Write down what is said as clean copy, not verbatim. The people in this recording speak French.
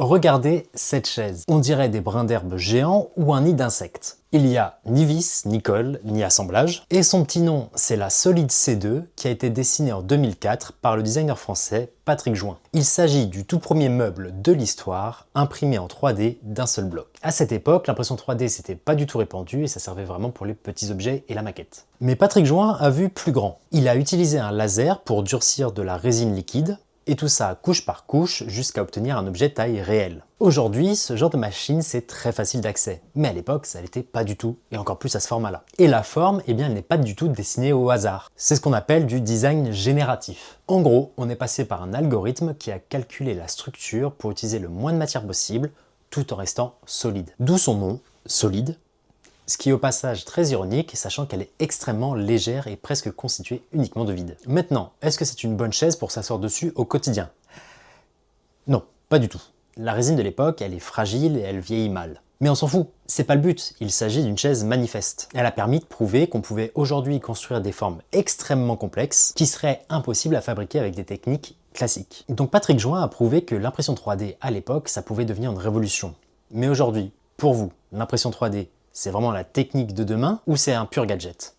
Regardez cette chaise. On dirait des brins d'herbe géants ou un nid d'insectes. Il y a ni vis, ni colle, ni assemblage. Et son petit nom, c'est la Solid C2 qui a été dessinée en 2004 par le designer français Patrick Join. Il s'agit du tout premier meuble de l'histoire imprimé en 3D d'un seul bloc. À cette époque, l'impression 3D c'était pas du tout répandu et ça servait vraiment pour les petits objets et la maquette. Mais Patrick Join a vu plus grand. Il a utilisé un laser pour durcir de la résine liquide, et tout ça couche par couche jusqu'à obtenir un objet taille réelle. Aujourd'hui, ce genre de machine c'est très facile d'accès, mais à l'époque ça l'était pas du tout, et encore plus à ce format-là. Et la forme, eh bien elle n'est pas du tout dessinée au hasard. C'est ce qu'on appelle du design génératif. En gros, on est passé par un algorithme qui a calculé la structure pour utiliser le moins de matière possible, tout en restant solide. D'où son nom, solide. Ce qui est au passage très ironique, sachant qu'elle est extrêmement légère et presque constituée uniquement de vide. Maintenant, est-ce que c'est une bonne chaise pour s'asseoir dessus au quotidien? Non, pas du tout. La résine de l'époque, elle est fragile et elle vieillit mal. Mais on s'en fout, c'est pas le but, il s'agit d'une chaise manifeste. Elle a permis de prouver qu'on pouvait aujourd'hui construire des formes extrêmement complexes qui seraient impossibles à fabriquer avec des techniques classiques. Donc Patrick Join a prouvé que l'impression 3D à l'époque, ça pouvait devenir une révolution. Mais aujourd'hui, pour vous, l'impression 3D, c'est vraiment la technique de demain ou c'est un pur gadget?